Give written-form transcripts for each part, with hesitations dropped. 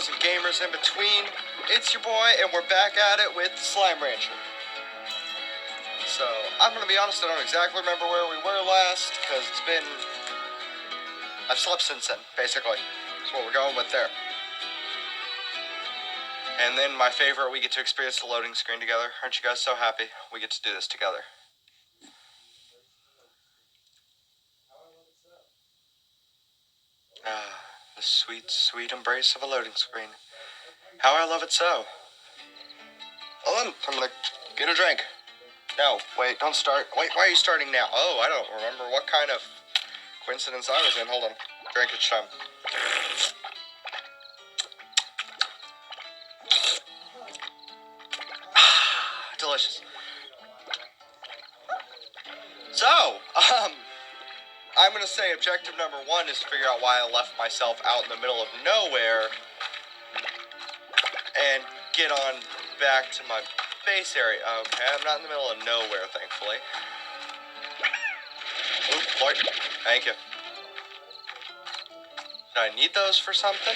girls and gamers in between. It's your boy, and we're back at it with Slime Rancher. So, I'm gonna be honest, I don't exactly remember where we were last, because I've slept since then, basically. That's what we're going with there. And then my favorite, we get to experience the loading screen together. Aren't you guys so happy we get to do this together? The sweet, sweet embrace of a loading screen. How I love it so. Hold on, I'm gonna get a drink. No, wait, don't start. Wait, why are you starting now? Oh, I don't remember what kind of coincidence I was in. Hold on. Drinkage time. Delicious. So, I'm gonna say objective number 1 is to figure out why I left myself out in the middle of nowhere and get on back to my base area. Okay, I'm not in the middle of nowhere, thankfully. Oop, Lloyd. Thank you. Did I need those for something?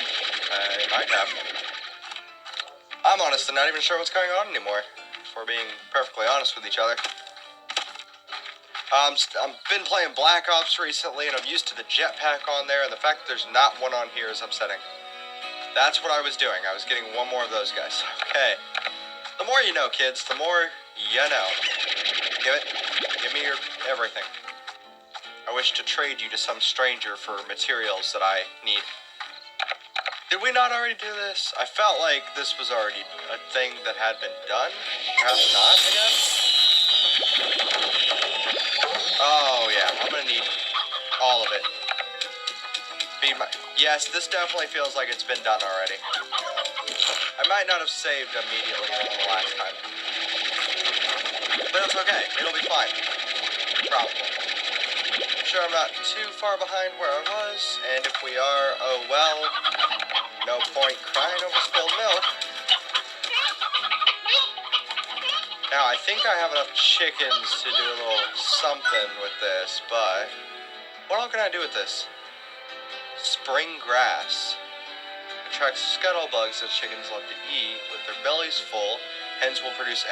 I might have. I'm honestly not even sure what's going on anymore, if we're being perfectly honest with each other. I've been playing Black Ops recently, and I'm used to the jetpack on there, and the fact that there's not one on here is upsetting. That's what I was doing. I was getting one more of those guys. Okay. The more you know, kids, the more you know. Give me your everything. I wish to trade you to some stranger for materials that I need. Did we not already do this? I felt like this was already a thing that had been done. Perhaps not, I guess? Oh, yeah. I'm gonna need all of it. Yes, this definitely feels like it's been done already. I might not have saved immediately the last time. But it's okay. It'll be fine. Probably. I'm sure I'm not too far behind where I was, and if we are, oh well. No point crying over spilled milk. Now, I think I have enough chickens to do a little something with this, but what all can I do with this? Spring grass. Attracts scuttlebugs that chickens love to eat. With their bellies full, hens will produce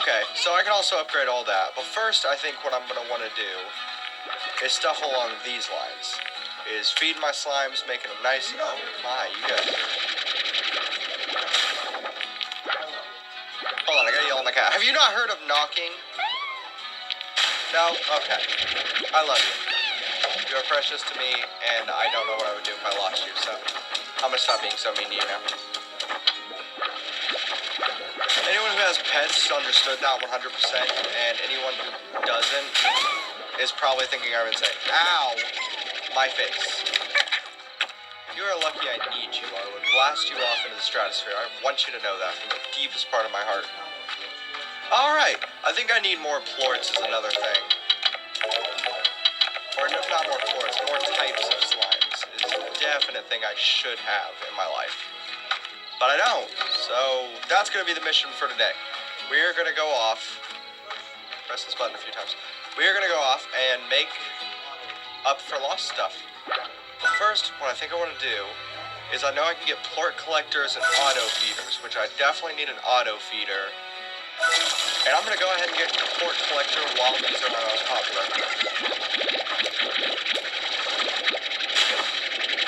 Okay, so I can also upgrade all that. But first, I think what I'm going to want to do is stuff along these lines. Is feed my slimes, making them nice. Oh my, you guys. Hold on, I gotta yell at my cat. Have you not heard of knocking? No? Okay. I love you. You are precious to me, and I don't know what I would do if I lost you, so I'm gonna stop being so mean to you now. Anyone who has pets understood that 100%, and anyone who doesn't is probably thinking I'm insane. Ow! My face. You are lucky I need you. I would blast you off into the stratosphere. I want you to know that from the deepest part of my heart. Alright, I think I need more plorts is another thing. Or no, not more plorts, more types of slimes is a definite thing I should have in my life. But I don't, so that's going to be the mission for today. We're going to go off, press this button a few times. We're going to go off and make up for lost stuff. But first, what I think I want to do is I know I can get plort collectors and auto feeders, which I definitely need an auto feeder. And I'm going to go ahead and get the plort collector while these are my most popular.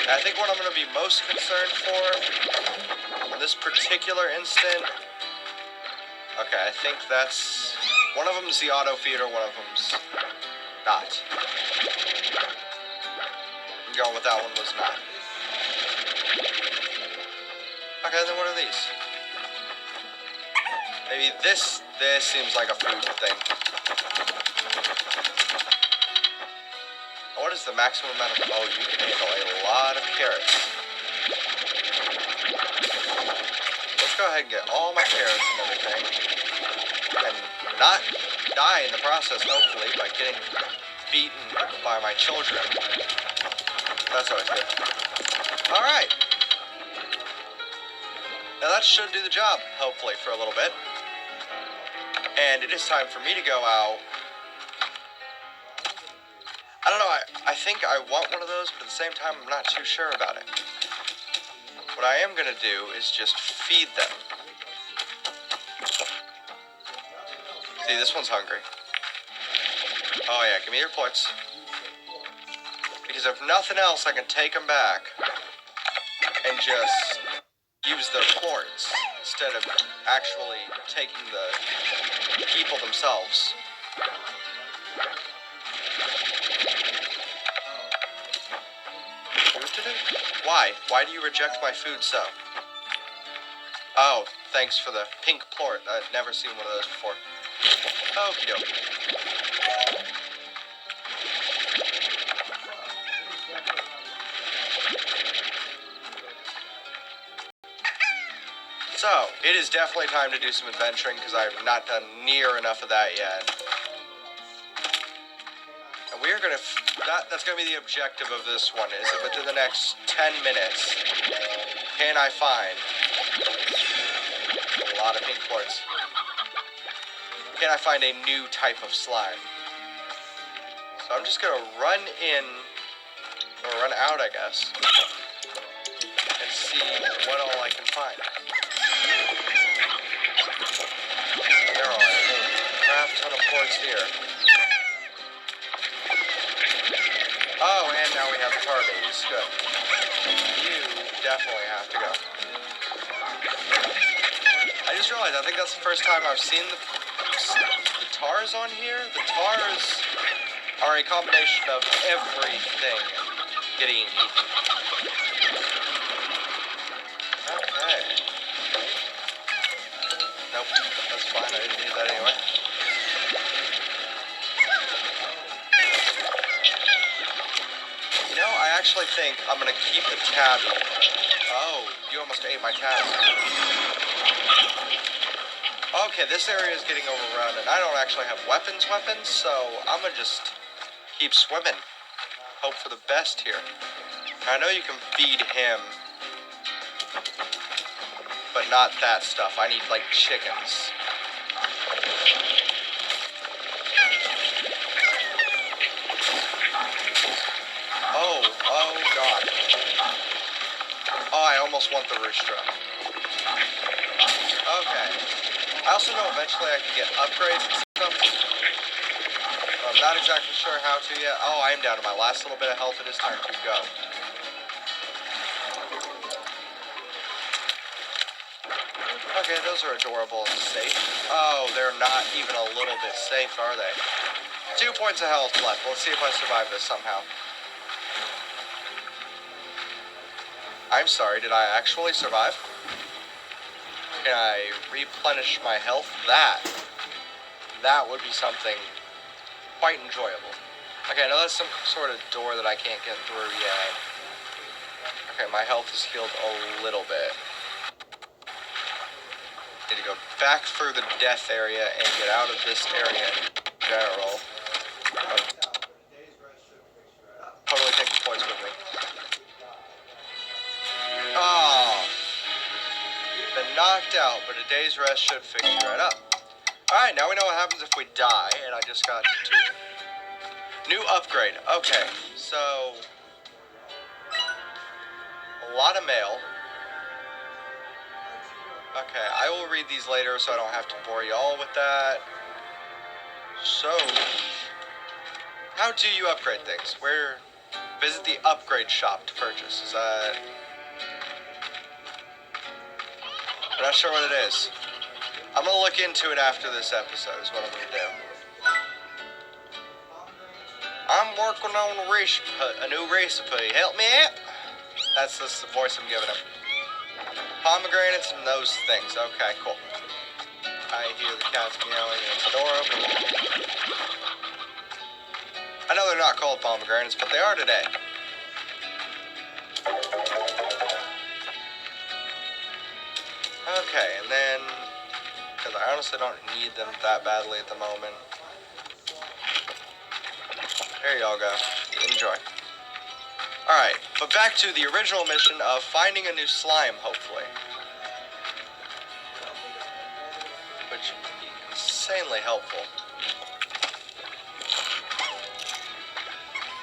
And I think what I'm going to be most concerned for in this particular instant, okay, I think that's, one of them's the auto feeder, one of them's not. I'm going with that one was not. Okay, then what are these? Maybe this seems like a food thing. What is the maximum amount of, oh, you can handle a lot of carrots. Let's go ahead and get all my carrots and everything. And not die in the process, hopefully, by getting beaten by my children. That's always good. Alright. Now that should do the job, hopefully, for a little bit. And it is time for me to go out. I don't know, I think I want one of those, but at the same time, I'm not too sure about it. What I am gonna do is just feed them. See, this one's hungry. Oh yeah, give me your points. Because if nothing else, I can take them back and just use their quartz instead of actually taking the people themselves. Why? Why do you reject my food so? Oh, thanks for the pink plort. I've never seen one of those before. Okie dokie. So, it is definitely time to do some adventuring because I've not done near enough of that yet. And we're gonna, that's gonna be the objective of this one, is that within the next 10 minutes, can I find a lot of pink plorts? Can I find a new type of slime? So I'm just gonna run in, or run out, I guess, and see what all I can find. There are a crap ton of plorts here. Oh, and now we have the tar babies. Good. You definitely have to go. I just realized, I think that's the first time I've seen the tars on here. The tars are a combination of everything getting eaten. Okay. Nope, that's fine. I didn't need that anyway. You know, I actually think I'm gonna keep the tabby. Oh, you almost ate my tabby. Okay, this area is getting overrun, and I don't actually have weapons, so I'm gonna just keep swimming. Hope for the best here. I know you can feed him, but not that stuff. I need, like, chickens. Oh God. Oh, I almost want the rooster. Okay. I also know eventually I can get upgrades and stuff. I'm not exactly sure how to yet. Oh, I am down to my last little bit of health. It is time to go. Okay, those are adorable and safe. Oh, they're not even a little bit safe, are they? 2 points of health left. Let's see if I survive this somehow. I'm sorry, did I actually survive? Can I replenish my health? That would be something quite enjoyable. Okay, I know that's some sort of door that I can't get through yet. Okay, my health is healed a little bit. Need to go back through the death area and get out of this area in general. Totally taking points with me. Oh, been knocked out, but a day's rest should fix you right up. Alright, now we know what happens if we die, and I just got to new upgrade. Okay, so a lot of mail. Okay, I will read these later so I don't have to bore you all with that. So, how do you upgrade things? Where, visit the upgrade shop to purchase. Is that... I'm not sure what it is. I'm gonna look into it after this episode is what I'm gonna do. I'm working on a new recipe. Help me out. That's the voice I'm giving him. Pomegranates and those things. Okay, cool. I hear the cats meowing and the door open. I know they're not called pomegranates, but they are today. Okay, and then, because I honestly don't need them that badly at the moment. There y'all go. Enjoy. Alright, but back to the original mission of finding a new slime, hopefully. Which would be insanely helpful.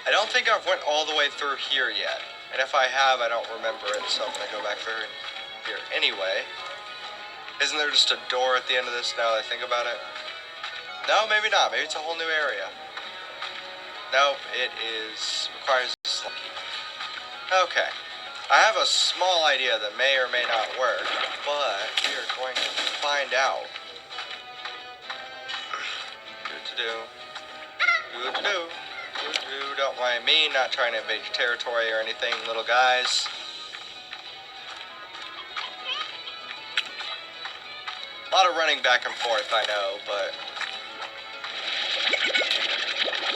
I don't think I've went all the way through here yet. And if I have, I don't remember it, so I'm gonna go back through here. Anyway, isn't there just a door at the end of this now that I think about it? No, maybe not. Maybe it's a whole new area. No, it requires a slot key. Okay. I have a small idea that may or may not work, but we are going to find out. Don't mind me, not trying to invade your territory or anything, little guys. A lot of running back and forth, I know, but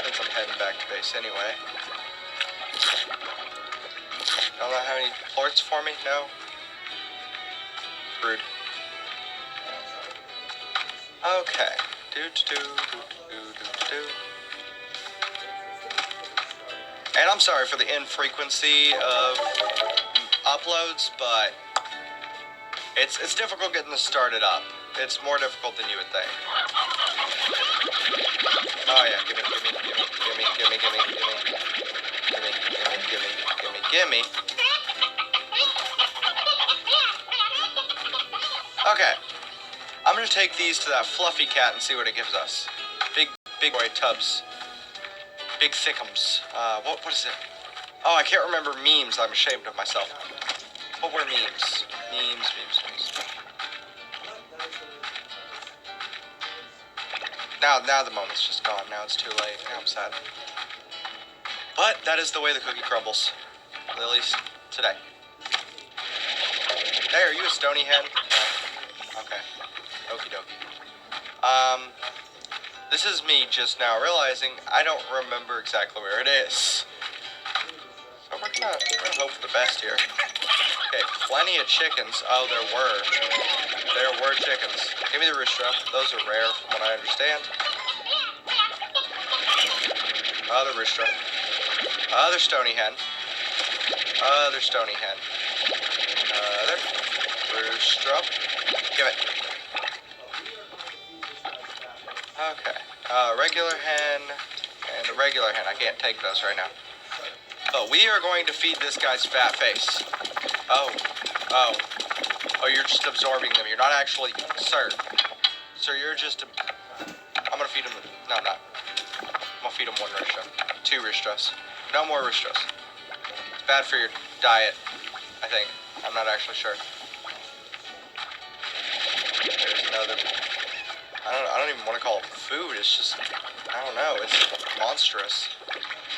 since I'm heading back to base anyway. Don't have any plorts for me? No? Rude. Okay. And I'm sorry for the infrequency of uploads, but it's difficult getting this started up. It's more difficult than you would think. Oh yeah, gimme. Okay. I'm gonna take these to that fluffy cat and see what it gives us. Big boy tubs. Big thickums. What is it? Oh, I can't remember memes. I'm ashamed of myself. What were memes? Memes. Now the moment's just gone. Now it's too late. Now I'm sad. But that is the way the cookie crumbles. At least today. Hey, are you a stony hen? No. Okay. Okie dokie. This is me just now realizing I don't remember exactly where it is. So we're gonna hope for the best here. Okay, plenty of chickens. Oh, there were chickens. Give me the rooster. Those are rare from what I understand. Other rooster. Other stony hen. Other stony hen. Other rooster. Give it. Okay. Regular hen and a regular hen. I can't take those right now. Oh, we are going to feed this guy's fat face. Oh, you're just absorbing them. You're not actually, sir, you're just, I'm gonna feed him, no, I'm not. I'm gonna feed him one rooster. 2 roosters. No more roosters. It's bad for your diet, I think. I'm not actually sure. There's another, I don't even want to call it food. It's just, I don't know, it's monstrous.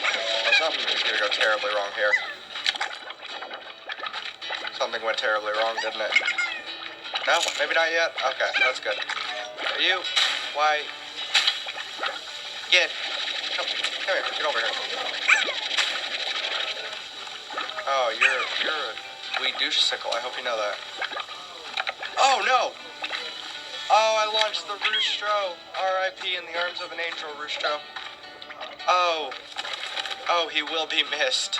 Well, something is gonna go terribly wrong here. Something went terribly wrong, didn't it? No? Maybe not yet? Okay, that's good. Are you? Why? Come here. Get over here. Oh, you're a wee douche-sickle. I hope you know that. Oh, no! Oh, I launched the Roostro. R.I.P. in the arms of an angel, Roostro. Oh, he will be missed.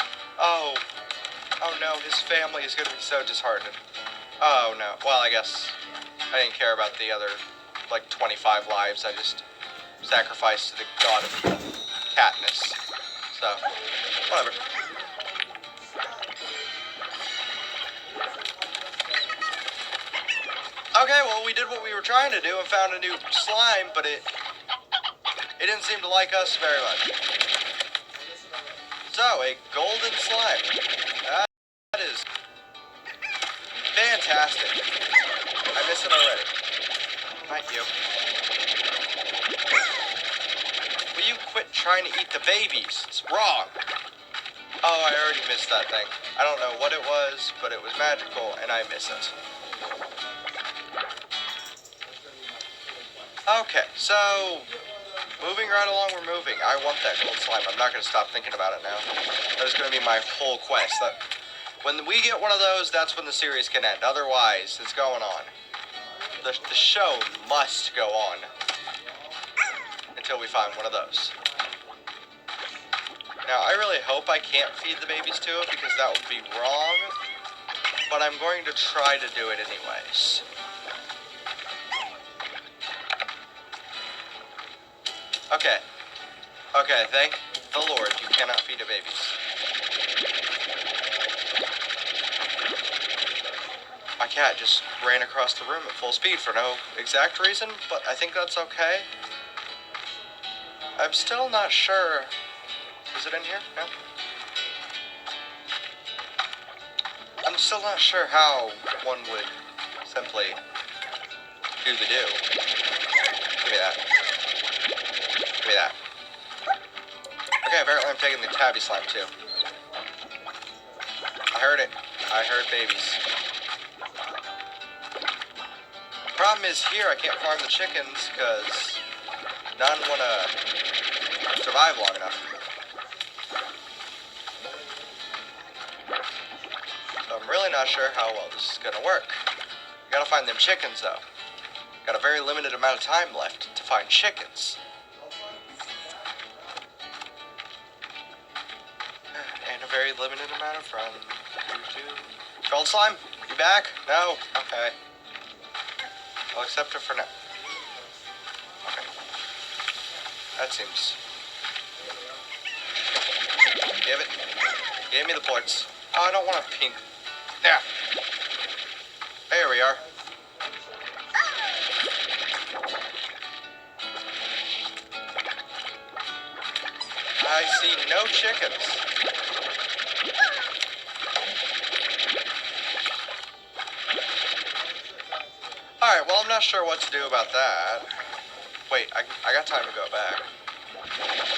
Oh no, his family is going to be so disheartened. Oh no. Well, I guess I didn't care about the other, 25 lives. I just sacrificed to the god of catness. So, whatever. Okay, well, we did what we were trying to do and found a new slime, but it didn't seem to like us very much. So, a golden slime. That is fantastic. I miss it already. Thank you. Will you quit trying to eat the babies? It's wrong. Oh, I already missed that thing. I don't know what it was, but it was magical, and I miss it. Okay, so moving right along, we're moving. I want that gold slime. I'm not going to stop thinking about it now. That is going to be my whole quest. When we get one of those, that's when the series can end. Otherwise, it's going on. The show must go on until we find one of those. Now, I really hope I can't feed the babies to it because that would be wrong. But I'm going to try to do it anyways. Okay, thank the Lord you cannot feed a babies. My cat just ran across the room at full speed for no exact reason, but I think that's okay. I'm still not sure. Is it in here? No? I'm still not sure how one would simply do the do. Give me that. Give me that. Okay, apparently I'm taking the tabby slime too. I heard it. I heard babies. Problem is here I can't farm the chickens because none want to survive long enough. So I'm really not sure how well this is going to work. Gotta find them chickens though. Got a very limited amount of time left to find chickens. And a very limited amount of fun. Gold slime, you back? No? Okay. I'll accept it for now. Okay. That seems... Give it. Give me the points. Oh, I don't want a pink. Yeah. There we are. I see no chickens. Alright, well, I'm not sure what to do about that. Later. Wait, I got time to go back.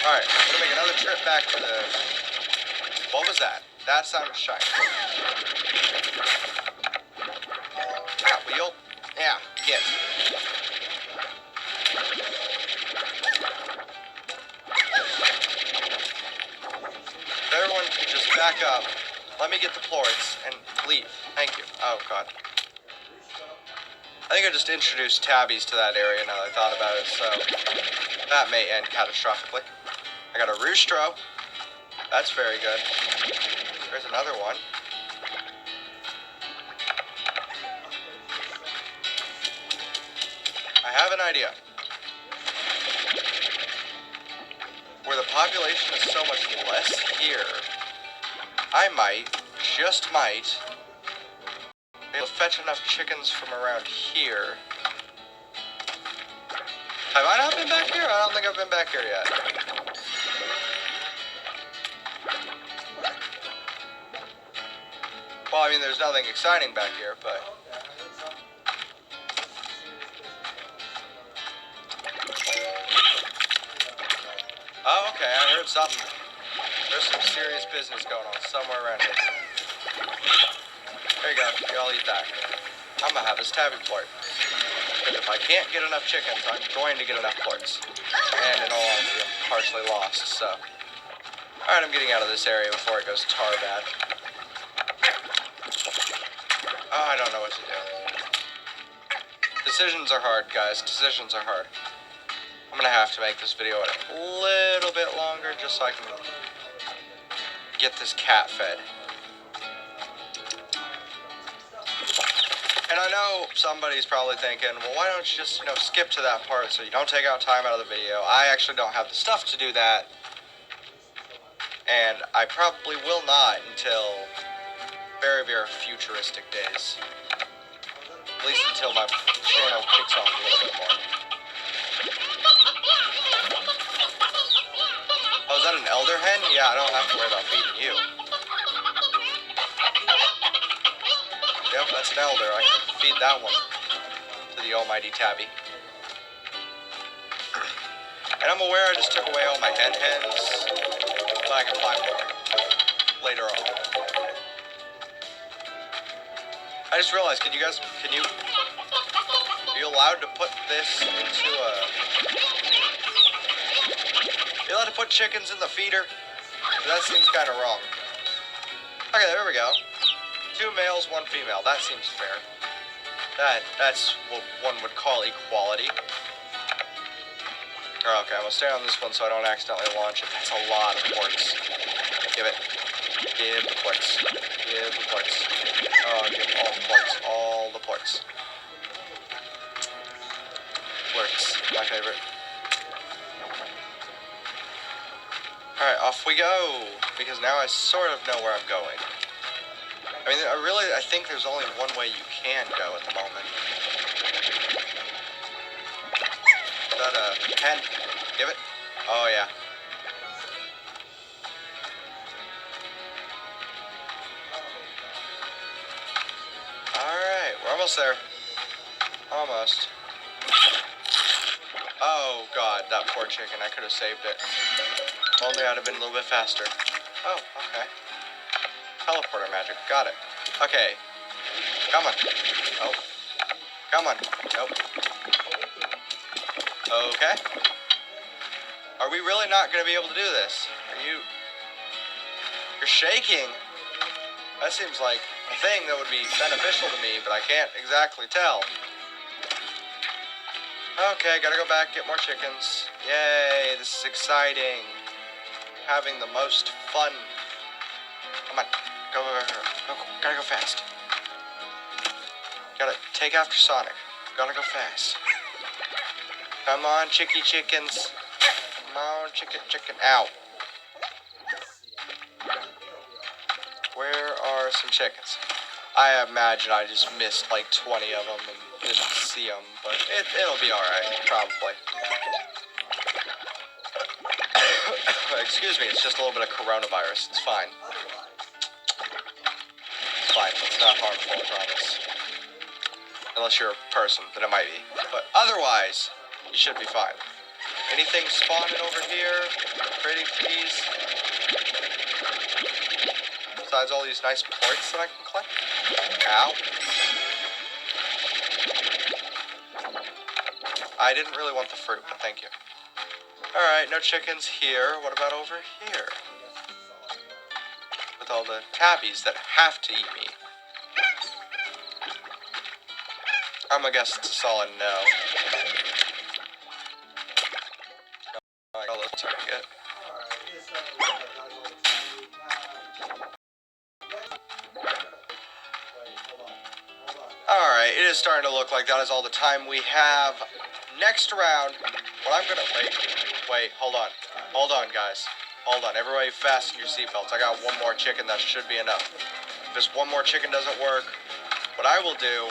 Alright, I'm gonna make another trip back to the... What was that? That sounded shiny. Ah, wheel? Yeah, get. If everyone could just back up, let me get the plorts, and leave. Thank you. Oh, God. I think I just introduced tabbies to that area now that I thought about it, so that may end catastrophically. I got a roostro. That's very good. There's another one. I have an idea. Where the population is so much less here, I might, just might, be able to fetch enough chickens from around here. Have I not been back here? I don't think I've been back here yet. Well, I mean, there's nothing exciting back here, but... Oh, okay, I heard something. There's some serious business going on somewhere around here. There you go, y'all eat that. I'm gonna have this tabby plort. Because if I can't get enough chickens, I'm going to get enough plorts. And in all honesty, I'm partially lost, so... Alright, I'm getting out of this area before it goes tar bad. Oh, I don't know what to do. Decisions are hard, guys. Decisions are hard. I'm gonna have to make this video a little bit longer just so I can get this cat fed. And I know somebody's probably thinking, well, why don't you just, skip to that part so you don't take out time out of the video. I actually don't have the stuff to do that. And I probably will not until very, very futuristic days. At least until my channel kicks off a little bit more. Oh, is that an elder hen? Yeah, I don't have to worry about feeding you. Yep, that's an elder. I can feed that one to the almighty tabby. And I'm aware I just took away all my hens, but I can find more later on. I just realized, are you allowed to put this into a... You allowed to put chickens in the feeder? That seems kind of wrong. Okay, there we go. 2 males, 1 female. That seems fair. That's what one would call equality. Oh, okay, I'm gonna stay on this one so I don't accidentally launch it. That's a lot of ports. Give it. Give the ports. Give the ports. Oh, give all the ports. All the ports. Ports. My favorite. Alright, off we go. Because now I sort of know where I'm going. I mean, I think there's only one way you can go at the moment. Is that a pen? Give it. Oh, yeah. Alright, we're almost there. Almost. Oh, God, that poor chicken. I could have saved it. Only I'd have been a little bit faster. Oh, okay. Teleporter magic. Got it. Okay. Come on. Oh. Come on. Nope. Okay. Are we really not going to be able to do this? You're shaking. That seems like a thing that would be beneficial to me, but I can't exactly tell. Okay, gotta go back, get more chickens. Yay, this is exciting. Having the most fun. Come on. Go. Gotta go fast. Gotta take after Sonic. Gotta go fast. Come on, chickens. Come on, chicken. Ow. Where are some chickens? I imagine I just missed like 20 of them and didn't see them, but it'll be alright, probably. Excuse me, it's just a little bit of coronavirus. It's fine. It's fine. It's not harmful, I promise. Unless you're a person, then it might be. But otherwise, you should be fine. Anything spawning over here? Pretty please. Besides all these nice ports that I can collect. Ow. I didn't really want the fruit, but thank you. Alright, no chickens here. What about over here? With all the tabbies that have to eat me. I'm gonna guess it's a solid no. Oh, let's target. Alright, it is starting to look like that is all the time we have. Next round, what I'm gonna... Wait, hold on. Hold on, guys. Hold on. Everybody fasten your seatbelts. I got one more chicken. That should be enough. If this one more chicken doesn't work, what I will do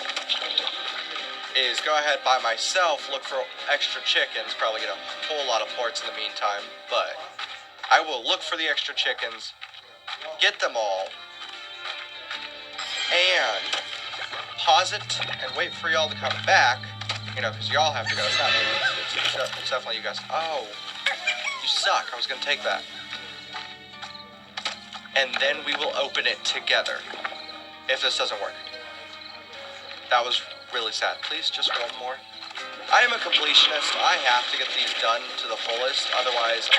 is go ahead by myself, look for extra chickens, probably get a whole lot of ports in the meantime, but I will look for the extra chickens, get them all, and pause it and wait for y'all to come back, you know, because y'all have to go. It's not me. It's definitely you guys. Oh, you suck. I was going to take that. And then we will open it together if this doesn't work. That was really sad. Please, just one more. I am a completionist. I have to get these done to the fullest. Otherwise, I